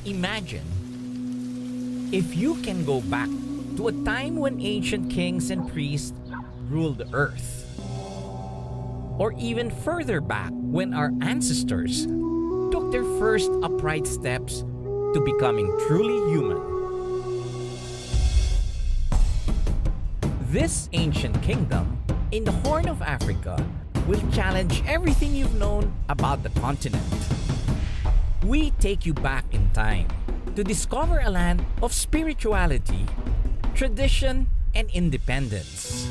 Imagine if you can go back to a time when ancient kings and priests ruled the earth. Or even further back when our ancestors took their first upright steps to becoming truly human. This ancient kingdom in the Horn of Africa will challenge everything you've known about the continent. We take you back in time to discover a land of spirituality, tradition, and independence.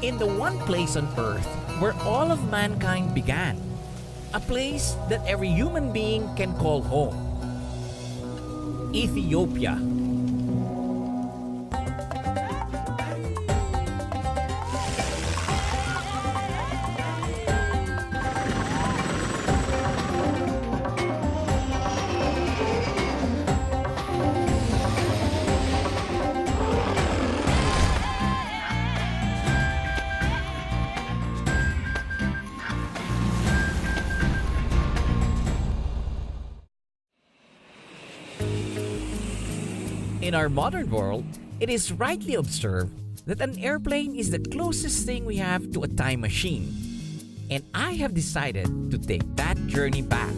In the one place on earth where all of mankind began, a place that every human being can call home. Ethiopia. In our modern world, it is rightly observed that an airplane is the closest thing we have to a time machine. And I have decided to take that journey back.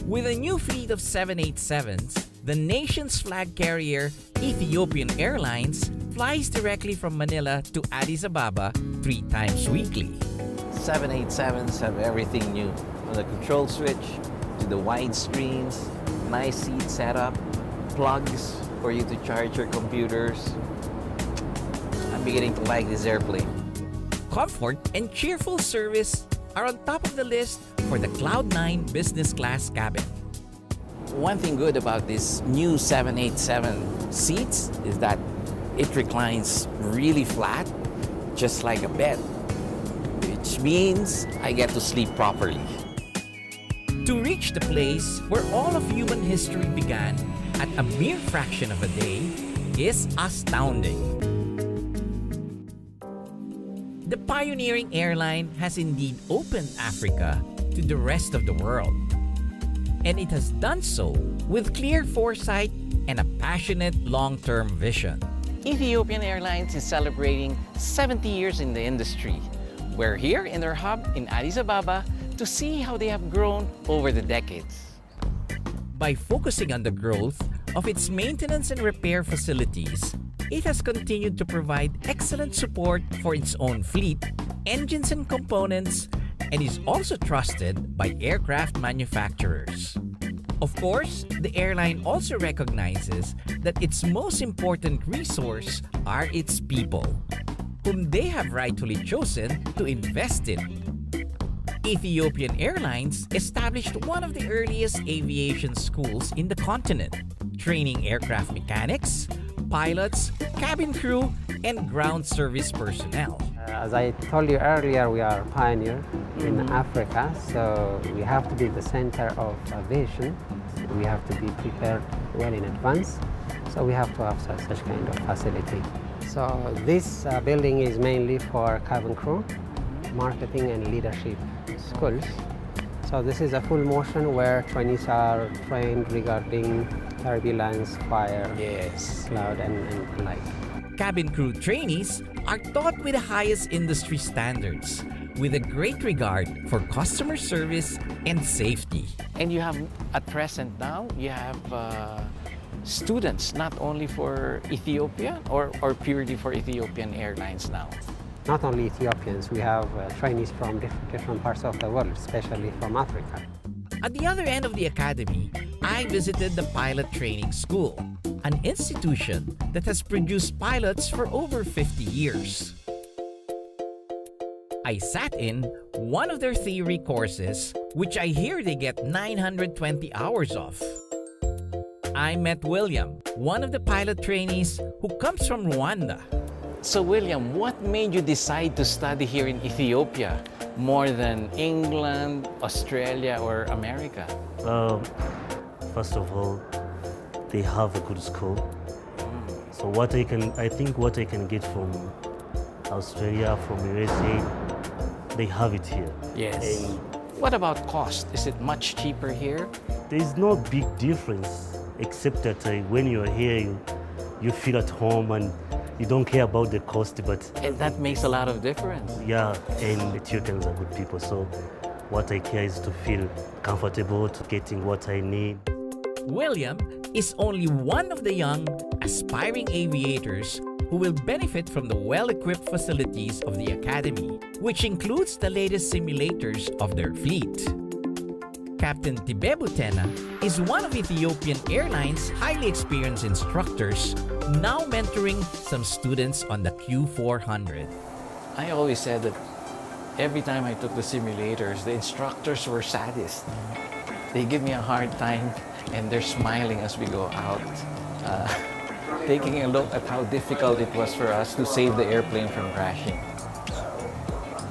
With a new fleet of 787s, the nation's flag carrier, Ethiopian Airlines, flies directly from Manila to Addis Ababa 3 times weekly. 787s have everything new, from the control switch to the wide screens, nice seat setup, plugs for you to charge your computers. I'm beginning to like this airplane. Comfort and cheerful service are on top of the list for the Cloud9 business class cabin. One thing good about this new 787 seats is that it reclines really flat, just like a bed, which means I get to sleep properly. To reach the place where all of human history began at a mere fraction of a day is astounding. The pioneering airline has indeed opened Africa to the rest of the world. And it has done so with clear foresight and a passionate long-term vision. Ethiopian Airlines is celebrating 70 years in the industry. We're here in their hub in Addis Ababa to see how they have grown over the decades. By focusing on the growth of its maintenance and repair facilities, it has continued to provide excellent support for its own fleet, engines and components, and is also trusted by aircraft manufacturers. Of course, the airline also recognizes that its most important resource are its people, whom they have rightfully chosen to invest in. Ethiopian Airlines established one of the earliest aviation schools in the continent, training aircraft mechanics, pilots, cabin crew, and ground service personnel. As I told you earlier, we are pioneer in Africa, so we have to be the center of aviation. We have to be prepared well in advance, so we have to have such kind of facility. So this building is mainly for cabin crew, marketing and leadership schools. So this is a full motion where trainees are trained regarding turbulence, fire, cloud, and the like. Cabin crew trainees are taught with the highest industry standards, with a great regard for customer service and safety. And you have, at present now, you have students not only for Ethiopia or purely for Ethiopian Airlines now. Not only Ethiopians, we have trainees from different parts of the world, especially from Africa. At the other end of the academy, I visited the pilot training school, an institution that has produced pilots for over 50 years. I sat in one of their theory courses, which I hear they get 920 hours of. I met William, one of the pilot trainees who comes from Rwanda. So William, what made you decide to study here in Ethiopia more than England, Australia, or America? First of all, they have a good school. So I think what I can get from Australia, from USA, they have it here. Yes. And what about cost? Is it much cheaper here? There's no big difference, except that when you're here, you feel at home and you don't care about the cost, but And that makes a lot of difference. yeah, and Ethiopians are good people, so what I care is to feel comfortable, to getting what I need. William is only one of the young, aspiring aviators who will benefit from the well-equipped facilities of the Academy, which includes the latest simulators of their fleet. Captain Tibebutena is one of Ethiopian Airlines' highly experienced instructors, now mentoring some students on the Q400. I always said that every time I took the simulators, the instructors were sadists. They give me a hard time and they're smiling as we go out, taking a look at how difficult it was for us to save the airplane from crashing.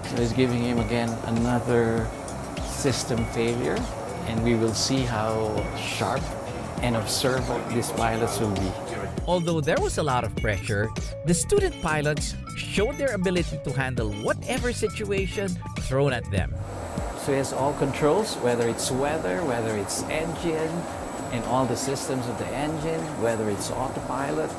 So he's giving him again another system failure, and we will see how sharp and observant these pilots will be. Although there was a lot of pressure, the student pilots showed their ability to handle whatever situation thrown at them. So he has all controls, whether it's weather, whether it's engine, and all the systems of the engine, whether it's autopilot,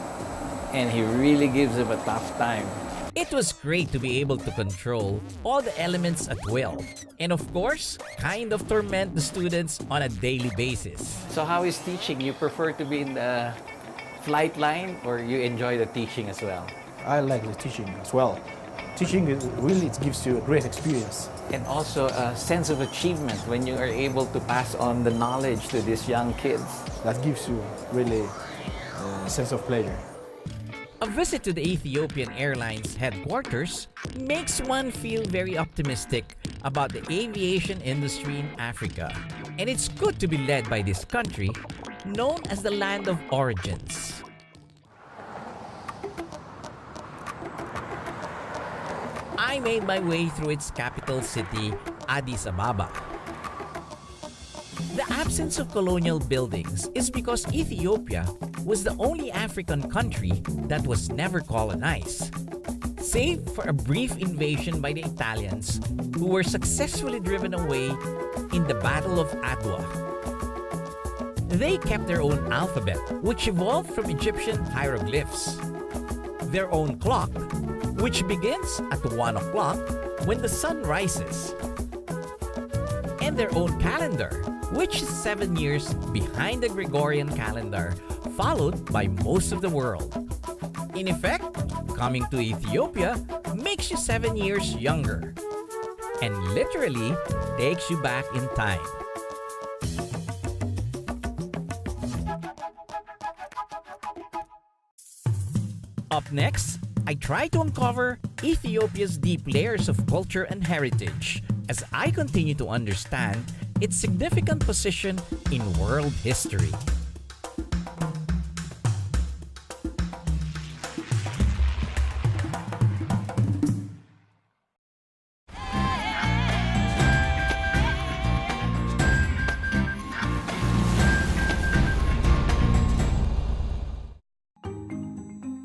and he really gives them a tough time. It was great to be able to control all the elements at will, and of course, kind of torment the students on a daily basis. So how is teaching? You prefer to be in the flight line, or you enjoy the teaching as well? I like the teaching as well. Teaching really it gives you a great experience. And also a sense of achievement when you are able to pass on the knowledge to these young kids. That gives you really a sense of pleasure. A visit to the Ethiopian Airlines headquarters makes one feel very optimistic about the aviation industry in Africa. And it's good to be led by this country, known as the land of origins. I made my way through its capital city, Addis Ababa. The absence of colonial buildings is because Ethiopia was the only African country that was never colonized, save for a brief invasion by the Italians, who were successfully driven away in the Battle of Adwa. They kept their own alphabet, which evolved from Egyptian hieroglyphs, their own clock, which begins at 1 o'clock when the sun rises, and their own calendar, which is 7 years behind the Gregorian calendar, followed by most of the world. In effect, coming to Ethiopia makes you 7 years younger, and literally takes you back in time. Up next, I try to uncover Ethiopia's deep layers of culture and heritage as I continue to understand its significant position in world history.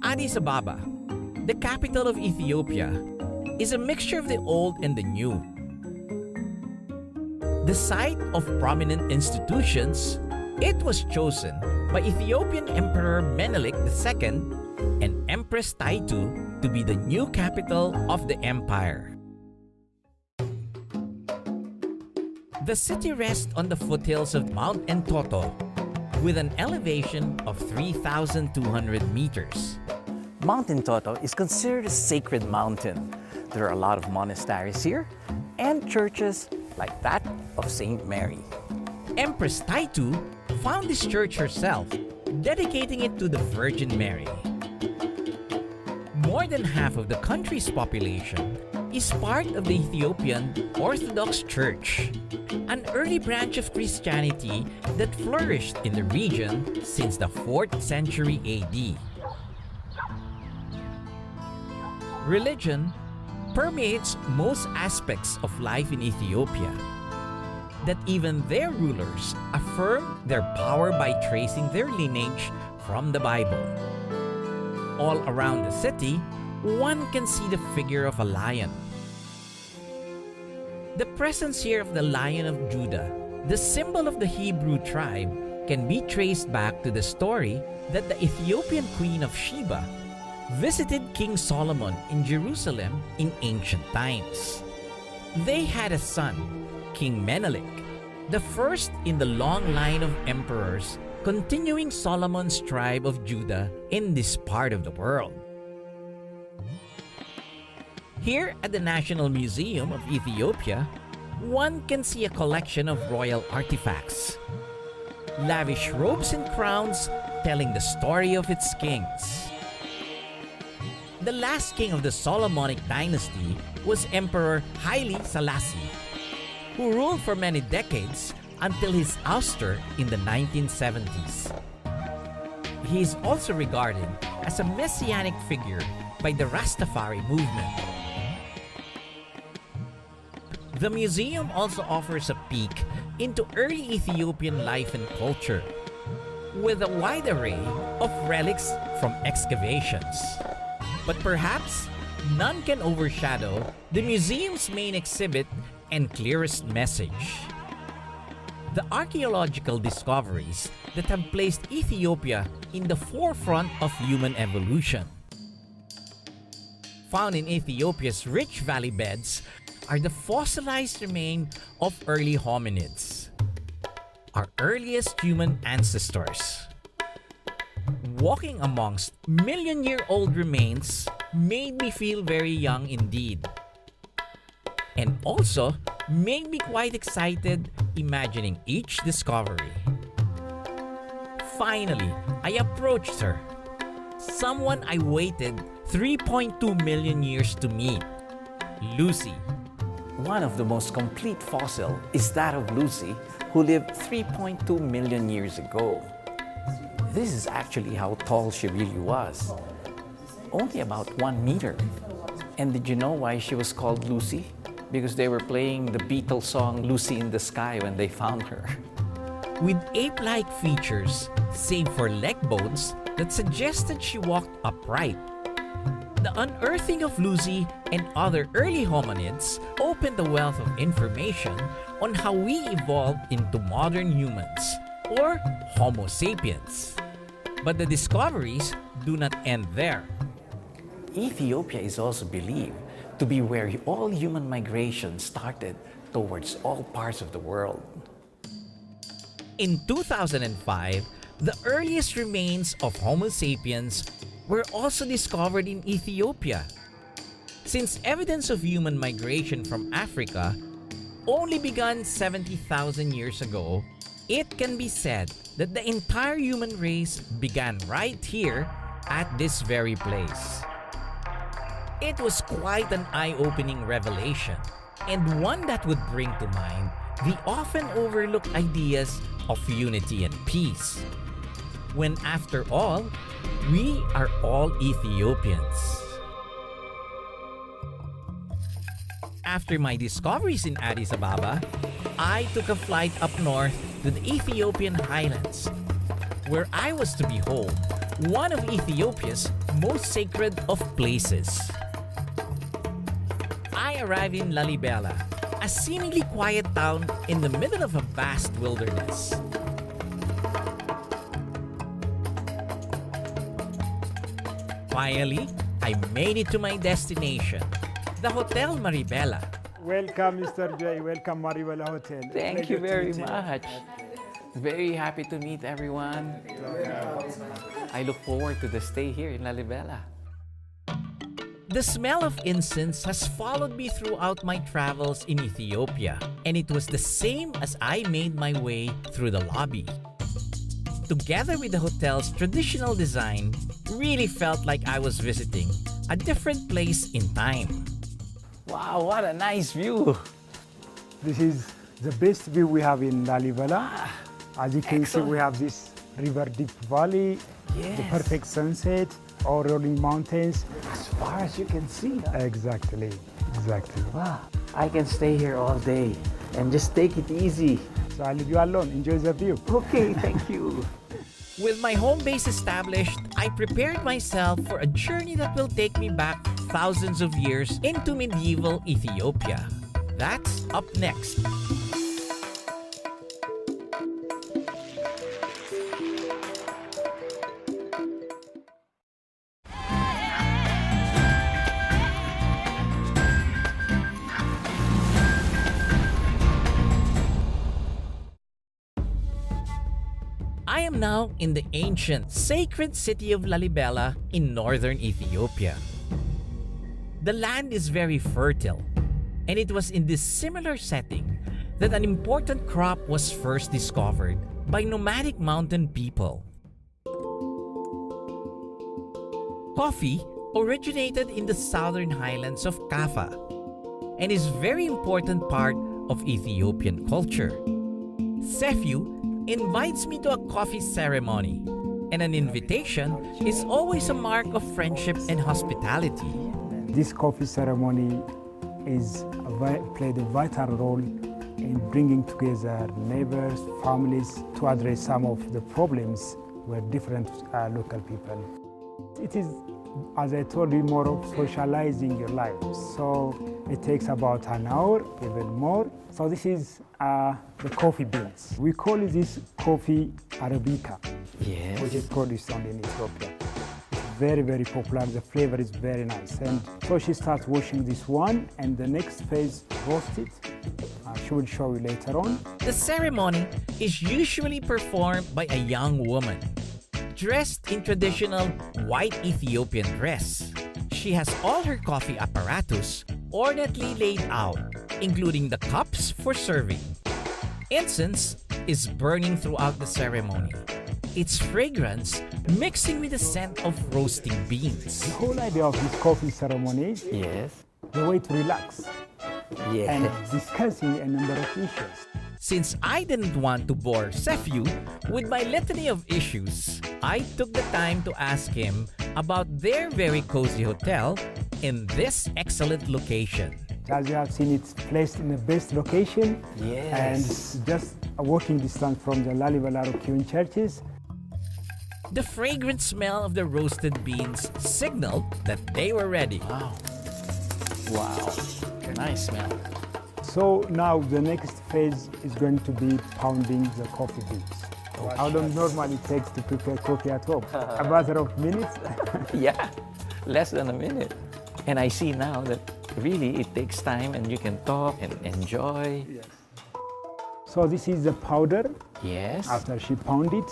Addis Ababa, the capital of Ethiopia, is a mixture of the old and the new. The site of prominent institutions, it was chosen by Ethiopian Emperor Menelik II and Empress Taitu to be the new capital of the empire. The city rests on the foothills of Mount Entoto with an elevation of 3,200 meters. Mount Entoto is considered a sacred mountain. There are a lot of monasteries here and churches like that of Saint Mary. Empress Taitu found this church herself, dedicating it to the Virgin Mary. More than half of the country's population is part of the Ethiopian Orthodox Church, an early branch of Christianity that flourished in the region since the 4th century AD. Religion permeates most aspects of life in Ethiopia, that even their rulers affirm their power by tracing their lineage from the Bible. All around the city, one can see the figure of a lion. The presence here of the Lion of Judah The symbol of the Hebrew tribe can be traced back to the story that the Ethiopian queen of Sheba visited King Solomon in Jerusalem in ancient times. They had a son, King Menelik, the first in the long line of emperors continuing Solomon's tribe of Judah in this part of the world. Here at the National Museum of Ethiopia, one can see a collection of royal artifacts, lavish robes and crowns telling the story of its kings. The last king of the Solomonic dynasty was Emperor Haile Selassie, who ruled for many decades until his ouster in the 1970s. He is also regarded as a messianic figure by the Rastafari movement. The museum also offers a peek into early Ethiopian life and culture, with a wide array of relics from excavations. But perhaps none can overshadow the museum's main exhibit and clearest message: the archaeological discoveries that have placed Ethiopia in the forefront of human evolution. Found in Ethiopia's rich valley beds are the fossilized remains of early hominids, our earliest human ancestors. Walking amongst million-year-old remains made me feel very young indeed, and also made me quite excited imagining each discovery. Finally, I approached her, someone I waited 3.2 million years to meet, Lucy. One of the most complete fossil is that of Lucy, who lived 3.2 million years ago. This is actually how tall she really was, only about 1 meter. And did you know why she was called Lucy? Because they were playing the Beatles song Lucy in the Sky when they found her. With ape-like features, save for leg bones that suggested she walked upright. The unearthing of Lucy and other early hominids opened a wealth of information on how we evolved into modern humans, or Homo sapiens. But the discoveries do not end there. Ethiopia is also believed to be where all human migration started towards all parts of the world. In 2005, the earliest remains of Homo sapiens were also discovered in Ethiopia. Since evidence of human migration from Africa only began 70,000 years ago, it can be said that the entire human race began right here at this very place. It was quite an eye-opening revelation, and one that would bring to mind the often overlooked ideas of unity and peace. When after all, we are all Ethiopians. After my discoveries in Addis Ababa, I took a flight up north to the Ethiopian Highlands, where I was to behold one of Ethiopia's most sacred of places. I arrived in Lalibela, a seemingly quiet town in the middle of a vast wilderness. Finally, I made it to my destination, the Hotel Maribela. Welcome, Mr. J. Welcome, Maribela Hotel. Thank you very much. Very happy to meet everyone. I look forward to the stay here in Lalibela. The smell of incense has followed me throughout my travels in Ethiopia, and it was the same as I made my way through the lobby. Together with the hotel's traditional design, really felt like I was visiting a different place in time. Wow, what a nice view. This is the best view we have in Lalibela. As you can see, we have this river deep valley, the perfect sunset, all rolling mountains. As far as you can see. Exactly. Wow, I can stay here all day and just take it easy. So I'll leave you alone. Enjoy the view. Okay, thank you. With my home base established, I prepared myself for a journey that will take me back thousands of years into medieval Ethiopia. That's up next. I am now in the ancient, sacred city of Lalibela in northern Ethiopia. The land is very fertile, and it was in this similar setting that an important crop was first discovered by nomadic mountain people. Coffee originated in the southern highlands of Kaffa and is a very important part of Ethiopian culture. Sephew invites me to a coffee ceremony, and an invitation is always a mark of friendship and hospitality. This coffee ceremony played a vital role in bringing together neighbors, families to address some of the problems with different local people. It is, as I told you, more of socializing your life. So it takes about an hour, even more. So this is the coffee beans. We call this coffee Arabica, which is produced only in Ethiopia. Very, very popular. The flavor is very nice. And so she starts washing this one, and the next phase, roast it. She will show you later on. The ceremony is usually performed by a young woman, dressed in traditional white Ethiopian dress. She has all her coffee apparatus ornately laid out, including the cups for serving. Incense is burning throughout the ceremony, its fragrance mixing with the scent of roasting beans. The whole idea of this coffee ceremony is the way to relax and discussing a number of issues. Since I didn't want to bore Sephew with my litany of issues, I took the time to ask him about their very cozy hotel in this excellent location. As you have seen, it's placed in the best location, and it's just a walking distance from the Lalibela Hewn churches. The fragrant smell of the roasted beans signaled that they were ready. Wow. Wow. Nice smell. So now the next phase is going to be pounding the coffee beans. How long normally it takes to prepare coffee at home? A matter of minutes? Yeah, less than a minute. And I see now that really it takes time and you can talk and enjoy. Yes. So this is the powder. Yes. After she pound it,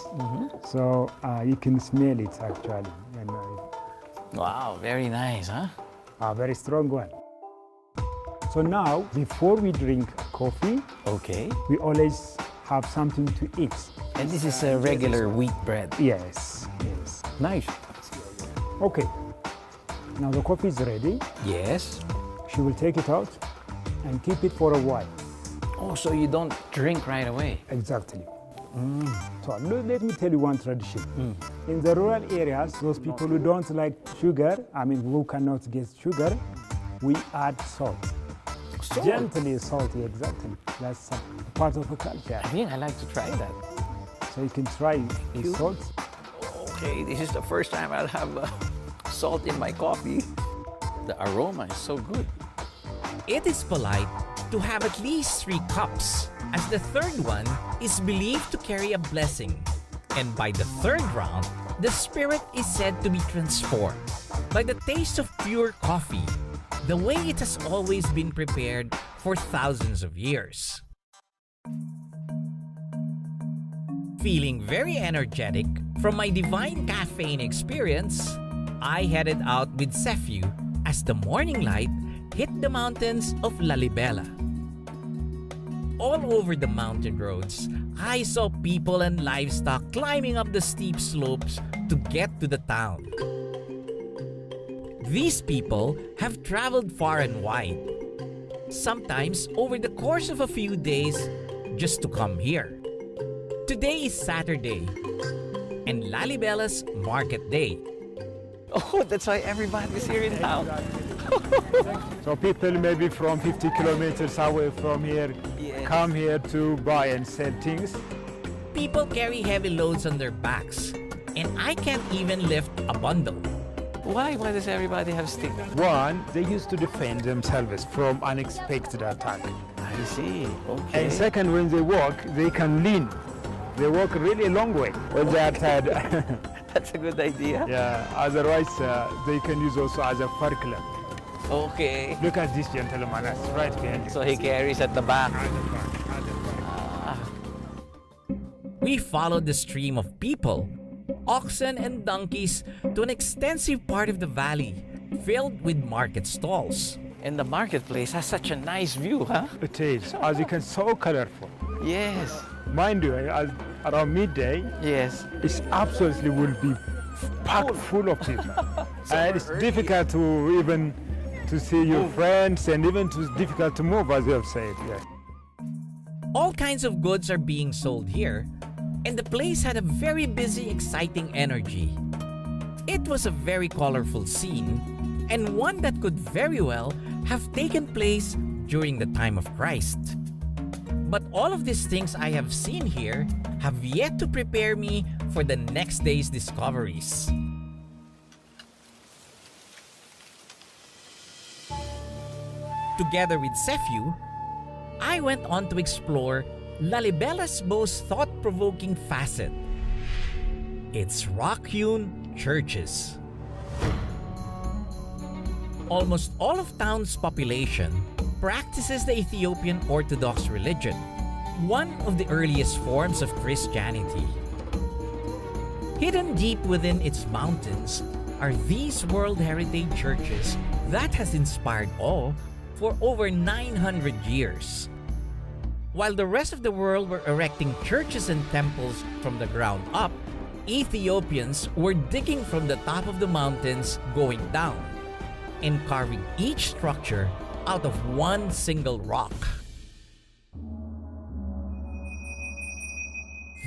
so you can smell it actually. And, Wow, very nice, huh? a very strong one. So now, before we drink coffee, we always have something to eat. And this is a regular wheat bread. Yes, yes. Nice. Okay. Now the coffee is ready. Yes. She will take it out and keep it for a while. Oh, so you don't drink right away? Exactly. So let me tell you one tradition. In the rural areas, those people who don't like sugar, who cannot get sugar, we add salt. Salt? Gently salty, exactly. That's a part of a culture. I'd like to try that. So you can try with salt. Okay, this is the first time I'll have salt in my coffee. The aroma is so good. It is polite to have at least 3 cups, as the third one is believed to carry a blessing. And by the third round, the spirit is said to be transformed by the taste of pure coffee, the way it has always been prepared for thousands of years. Feeling very energetic from my divine caffeine experience, I headed out with Sephew as the morning light hit the mountains of Lalibela. All over the mountain roads, I saw people and livestock climbing up the steep slopes to get to the town. These people have traveled far and wide, sometimes over the course of a few days, just to come here. Today is Saturday, and Lalibela's market day. Oh, that's why everybody's here in town. So people maybe from 50 kilometers away from here come here to buy and sell things. People carry heavy loads on their backs, and I can't even lift a bundle. Why? Why does everybody have sticks? One, they used to defend themselves from unexpected attack. I see. Okay. And second, when they walk, they can lean. They walk really a long way when they are tired. That's a good idea. Yeah, otherwise they can use also as a fur club. Okay. Look at this gentleman, that's right behind you. So he carries at the back. We followed the stream of people, oxen and donkeys to an extensive part of the valley filled with market stalls. And the marketplace has such a nice view, huh? It is, as you can, so colorful. Yes. Mind you, around midday, Yes. it absolutely will be packed full of people. And it's difficult to even to see your friends, and even difficult to move, as you have said. Yes. All kinds of goods are being sold here, and the place had a very busy, exciting energy. It was a very colorful scene, and one that could very well have taken place during the time of Christ. But all of these things I have seen here have yet to prepare me for the next day's discoveries. Together with Sephew, I went on to explore Lalibela's most thought-provoking facet, its rock-hewn churches. Almost all of town's population practices the Ethiopian Orthodox religion, one of the earliest forms of Christianity. Hidden deep within its mountains are these World Heritage churches that has inspired awe for over 900 years. While the rest of the world were erecting churches and temples from the ground up, Ethiopians were digging from the top of the mountains going down and carving each structure out of one single rock.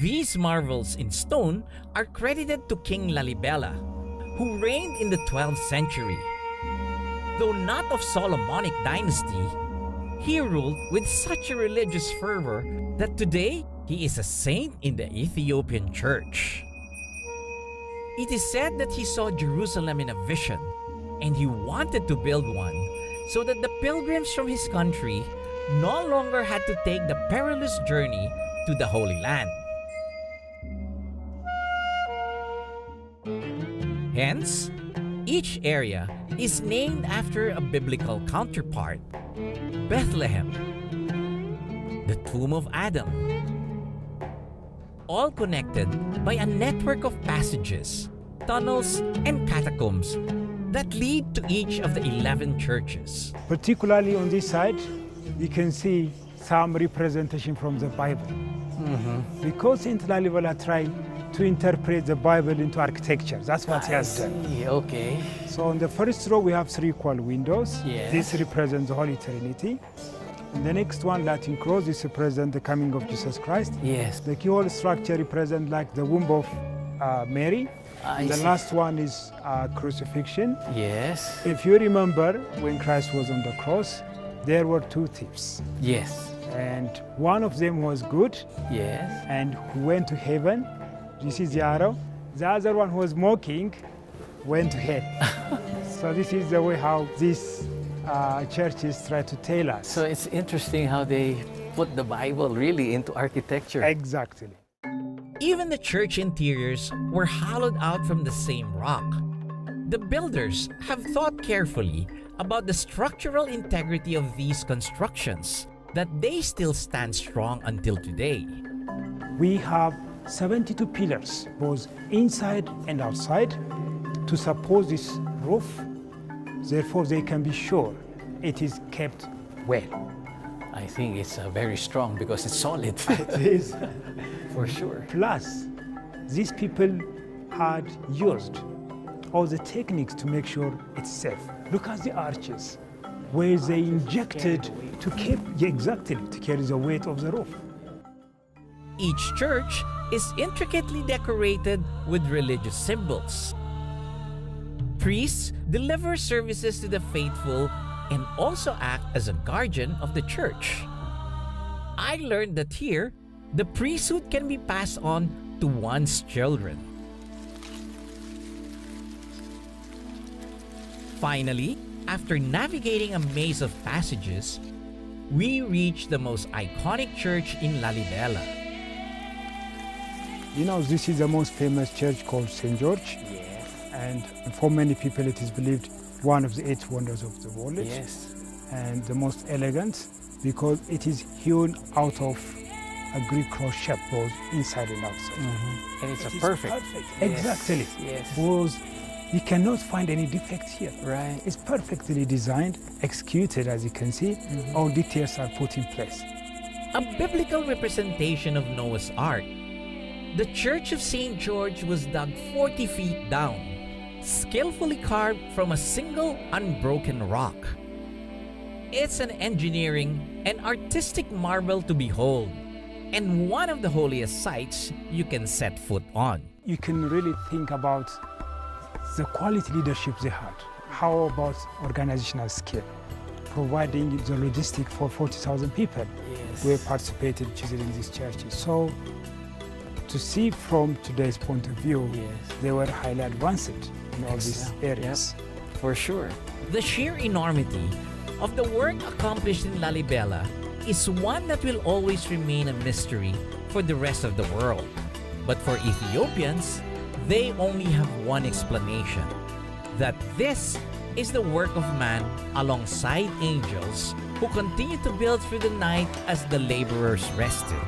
These marvels in stone are credited to King Lalibela, who reigned in the 12th century. Though not of Solomonic dynasty, he ruled with such a religious fervor that today he is a saint in the Ethiopian church. It is said that he saw Jerusalem in a vision, and he wanted to build one so that the pilgrims from his country no longer had to take the perilous journey to the Holy Land. Hence, each area is named after a biblical counterpart: Bethlehem, the tomb of Adam, all connected by a network of passages, tunnels, and catacombs that lead to each of the 11 churches. Particularly on this side, you can see some representation from the Bible. Because Saint Lalibela tried to interpret the Bible into architecture. That's what he has done. Okay. So on the first row, we have 3 equal windows. Yes. This represents the Holy Trinity. And the next one, Latin cross, this represents the coming of Jesus Christ. Yes. The keyhole structure represents like the womb of Mary. I The see. last one is crucifixion. Yes. If you remember, when Christ was on the cross, there were 2 thieves. Yes. And one of them was good Yes. and went to heaven. This is the arrow. The other one who was mocking went to hell. So this is the way how these churches try to tell us. So it's interesting how they put the Bible really into architecture. Exactly. Even the church interiors were hollowed out from the same rock. The builders have thought carefully about the structural integrity of these constructions, that they still stand strong until today. We have 72 pillars, both inside and outside, to support this roof. Therefore, they can be sure it is kept well. I think it's very strong because it's solid. It is. For sure. Plus, these people had used all the techniques to make sure it's safe. Look at the arches, where they injected to keep, exactly, to carry the weight of the roof. Each church is intricately decorated with religious symbols. Priests deliver services to the faithful and also act as a guardian of the church. I learned that here, the priesthood can be passed on to one's children. Finally, after navigating a maze of passages, we reach the most iconic church in Lalibela. You know, this is the most famous church called St. George. Yes. And for many people, it is believed one of the 8 wonders of the world. Yes. And the most elegant, because it is hewn out of a Greek cross shape, both inside and outside. And it's It a is perfect. Exactly. Yes. Because you cannot find any defect here. Right. It's perfectly designed, executed, as you can see. All details are put in place. A biblical representation of Noah's Ark, the Church of St. George was dug 40 feet down, skillfully carved from a single unbroken rock. It's an engineering and artistic marvel to behold, and one of the holiest sites you can set foot on. You can really think about the quality leadership they had. How about organizational skill? Providing the logistic for 40,000 people who have participated in these churches. So to see from today's point of view, they were highly advanced in all these areas. For sure. The sheer enormity of the work accomplished in Lalibela is one that will always remain a mystery for the rest of the world. But for Ethiopians, they only have one explanation, that this is the work of man alongside angels who continue to build through the night as the laborers rested.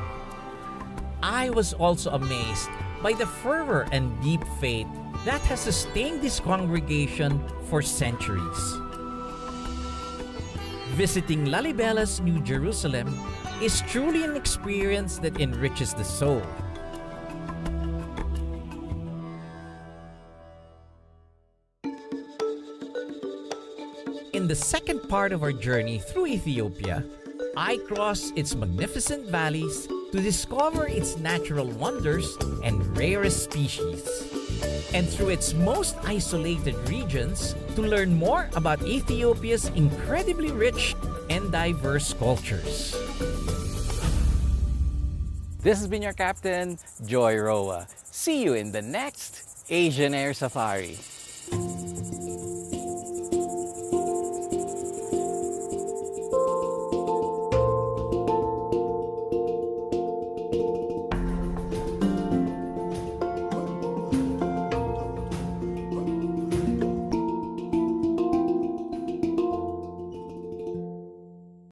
I was also amazed by the fervor and deep faith that has sustained this congregation for centuries. Visiting Lalibela's New Jerusalem is truly an experience that enriches the soul. In the second part of our journey through Ethiopia, I cross its magnificent valleys to discover its natural wonders and rarest species, and through its most isolated regions to learn more about Ethiopia's incredibly rich and diverse cultures. This has been your captain, Joy Roa. See you in the next Asian Air Safari.